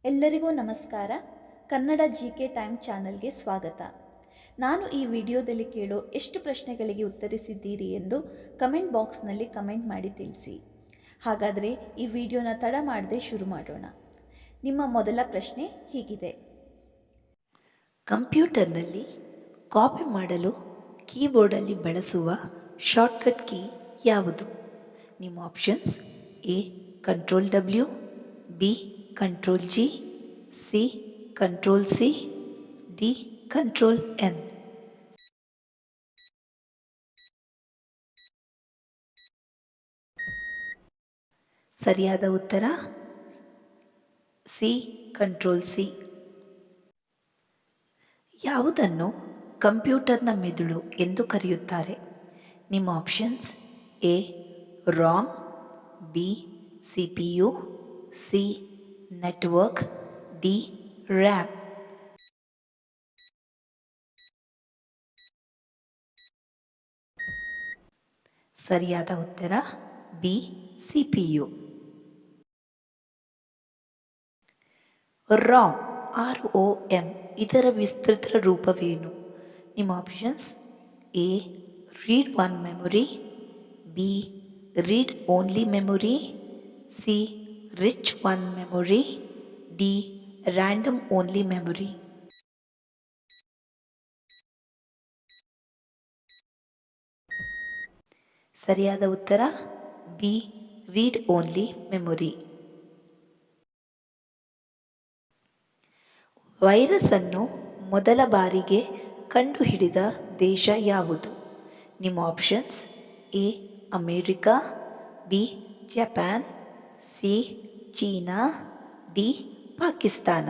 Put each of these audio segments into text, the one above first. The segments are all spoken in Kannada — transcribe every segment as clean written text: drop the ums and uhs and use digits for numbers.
ಎಲ್ಲರಿಗೂ ನಮಸ್ಕಾರ. ಕನ್ನಡ GK ಟೈಮ್ ಚಾನಲ್ಗೆ ಸ್ವಾಗತ. ನಾನು ಈ ವಿಡಿಯೋದಲ್ಲಿ ಕೇಳೋ ಎಷ್ಟು ಪ್ರಶ್ನೆಗಳಿಗೆ ಉತ್ತರಿಸಿದ್ದೀರಿ ಎಂದು ಕಮೆಂಟ್ ಬಾಕ್ಸ್ನಲ್ಲಿ ಕಮೆಂಟ್ ಮಾಡಿ ತಿಳಿಸಿ. ಹಾಗಾದರೆ ಈ ವಿಡಿಯೋನ ತಡ ಮಾಡದೆ ಶುರು ಮಾಡೋಣ. ನಿಮ್ಮ ಮೊದಲ ಪ್ರಶ್ನೆ ಹೀಗಿದೆ: ಕಂಪ್ಯೂಟರ್ನಲ್ಲಿ ಕಾಪಿ ಮಾಡಲು ಕೀಬೋರ್ಡಲ್ಲಿ ಬಳಸುವ ಶಾರ್ಟ್ಕಟ್ ಕೀ ಯಾವುದು? ನಿಮ್ಮ options: A control W, B control G, C control C, D control M. ಸರಿಯಾದ ಉತ್ತರ ಸಿ ಕಂಟ್ರೋಲ್ C. ಯಾವುದನ್ನು ಕಂಪ್ಯೂಟರ್ನ ಮೆದುಳು ಎಂದು ಕರೆಯುತ್ತಾರೆ? ನಿಮ್ಮ options: A Ram, B CPU, C network, D RAM. ಸರಿಯಾದ ಉತ್ತರ ಬಿ CPU. ರಾಮ್ ROM ಇದರ ವಿಸ್ತೃತ ರೂಪವೇನು? ನಿಮ್ಮ options: A read one memory, B read only memory, C rich one memory, D random only memory. ಸರಿಯಾದ ಉತ್ತರ B read only memory. Virus ಅನ್ನು ಮೊದಲ ಬಾರಿಗೆ ಕಂಡುಹಿಡಿದ ದೇಶ ಯಾವುದು? ನಿಮ್ಮ options: A America, B Japan, C China, D Pakistan.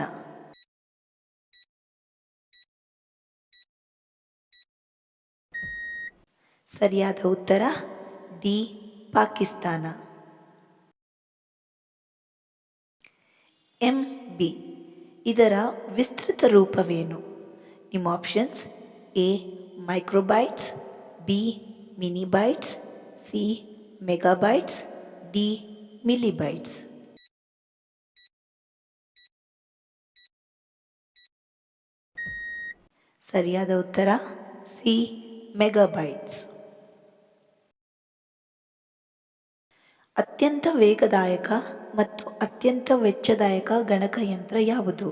ಸರಿಯಾದ ಉತ್ತರ ಡಿ ಪಾಕಿಸ್ತಾನ. MB ಇದರ ವಿಸ್ತೃತ ರೂಪವೇನು? ನಿಮ್ಮ options: A microbytes, B minibytes, C megabytes, D millibytes. ಸರಿಯಾದ ಉತ್ತರ ಸಿ ಮೆಗಾಬೈಟ್ಸ್. ಅತ್ಯಂತ ವೇಗದಾಯಕ ಮತ್ತು ಅತ್ಯಂತ ವೆಚ್ಚದಾಯಕ ಗಣಕಯಂತ್ರ ಯಾವುದು?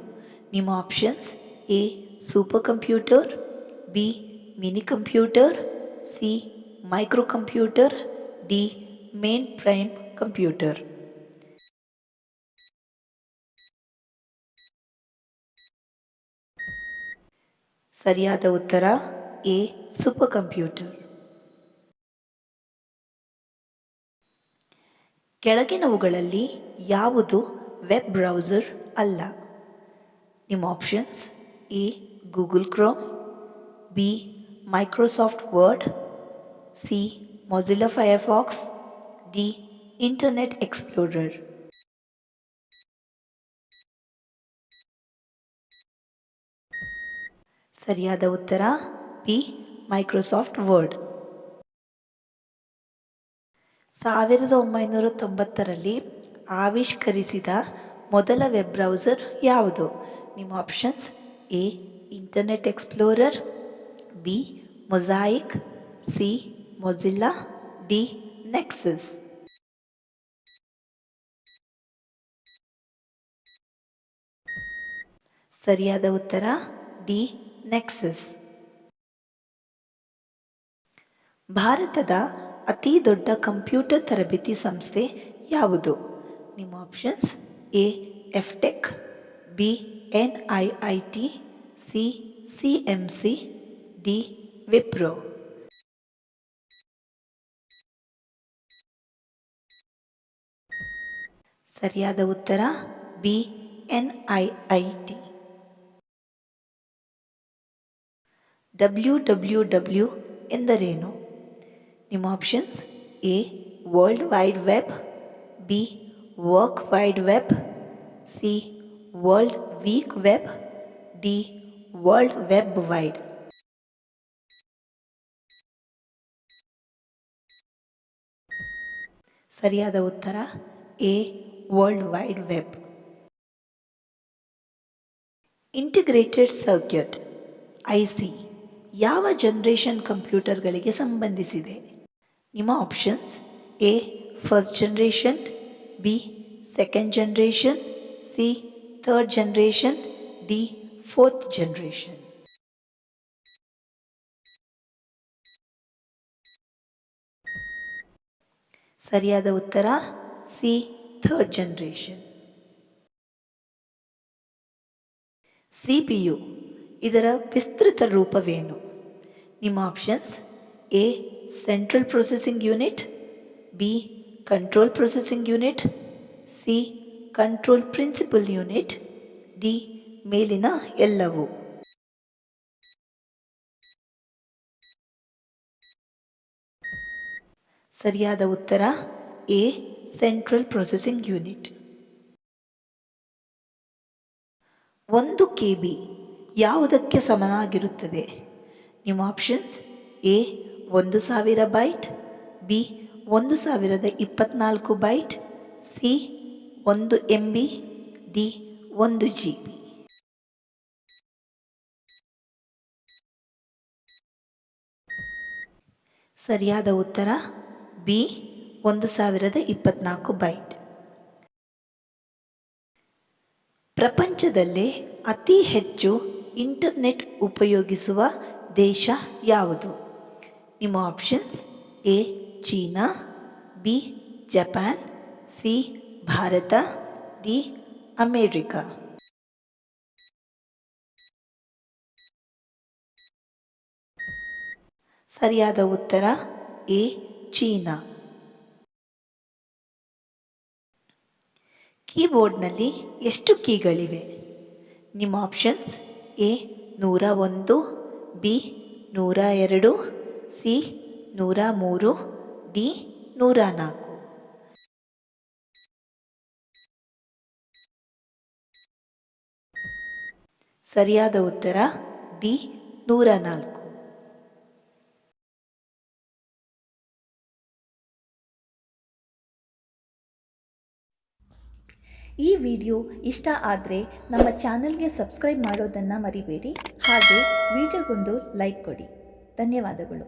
ನಿಮ್ಮ options: A super computer, B mini computer, C micro computer, D main prime computer. ಸರಿಯಾದ ಉತ್ತರ ಎ ಸೂಪರ್ ಕಂಪ್ಯೂಟರ್. ಕೆಳಗಿನವುಗಳಲ್ಲಿ ಯಾವುದು ವೆಬ್ ಬ್ರೌಸರ್ ಅಲ್ಲ? ನಿಮ್ಮ options: A Google Chrome, B Microsoft word, C Mozilla Firefox, D internet explorer. ಸರಿಯಾದ ಉತ್ತರ ಬಿ ಮೈಕ್ರೋಸಾಫ್ಟ್ ವರ್ಡ್. 1990ರಲ್ಲಿ ಆವಿಷ್ಕರಿಸಿದ ಮೊದಲ ವೆಬ್ ಬ್ರೌಸರ್ ಯಾವುದು? ನಿಮ್ಮ options: A internet explorer, B mosaic, C Mozilla, D nexus. ಸರಿಯಾದ ಉತ್ತರ ಡಿ ನೆಕ್ಸಸ್. ಭಾರತದ ಅತಿ ದೊಡ್ಡ ಕಂಪ್ಯೂಟರ್ ತರಬೇತಿ ಸಂಸ್ಥೆ ಯಾವುದು? ನಿಮ್ಮ options: A Aptech, B NIIT, C CMC, D Wipro. ಸರಿಯಾದ ಉತ್ತರ ಬಿ NIIT. WWW ಎಂದರೇನು? ನಿಮ್ಮ options: A world wide web, B work wide web, C world week web, D world web wide. ಸರಿಯಾದ ಉತ್ತರ A world wide web. Integrated circuit IC ಯಾವ ಜನರೇಷನ್ ಕಂಪ್ಯೂಟರ್ಗಳಿಗೆ ಸಂಬಂಧಿಸಿದೆ? ನಿಮ್ಮ options A first generation, B second generation, C third generation, D fourth generation. ಸರಿಯಾದ ಉತ್ತರ ಸಿ ಥರ್ಡ್ ಜನರೇಷನ್. ಸಿಪಿಯು ಇದರ ವಿಸ್ತೃತ ರೂಪವೇನು? ನಿಮ್ಮ options A central processing unit, B control processing unit, C control principal unit, D ಮೇಲಿನ ಎಲ್ಲವೂ. ಸರಿಯಾದ ಉತ್ತರ A central processing unit. 1 KB ಯಾವುದಕ್ಕೆ ಸಮನಾಗಿರುತ್ತದೆ? ನಿಮ್ಮ options A 1000 byte, B 1024 byte, C 1 MB, D 1 GB. ಸರಿಯಾದ ಉತ್ತರ ಬಿ 1024 ಬೈಟ್. ಪ್ರಪಂಚದಲ್ಲೇ ಅತಿ ಹೆಚ್ಚು ಇಂಟರ್ನೆಟ್ ಉಪಯೋಗಿಸುವ ದೇಶ ಯಾವುದು? ನಿಮ್ಮ options A China, B Japan, C Bharat, D America. ಸರಿಯಾದ ಉತ್ತರ ಎ ಚೀನಾ. ಕೀಬೋರ್ಡ್ನಲ್ಲಿ ಎಷ್ಟು ಕೀಗಳಿವೆ? ನಿಮ್ಮ options A 101, B 102, C 103, D 104. ಸರಿಯಾದ ಉತ್ತರ ಡಿ 104. ಈ ವಿಡಿಯೋ ಇಷ್ಟ ಆದರೆ ನಮ್ಮ ಚಾನಲ್ಗೆ ಸಬ್ಸ್ಕ್ರೈಬ್ ಮಾಡೋದನ್ನು ಮರಿಬೇಡಿ. ಹಾಗೆ ವಿಡಿಯೋಗೊಂದು ಲೈಕ್ ಕೊಡಿ. ಧನ್ಯವಾದಗಳು.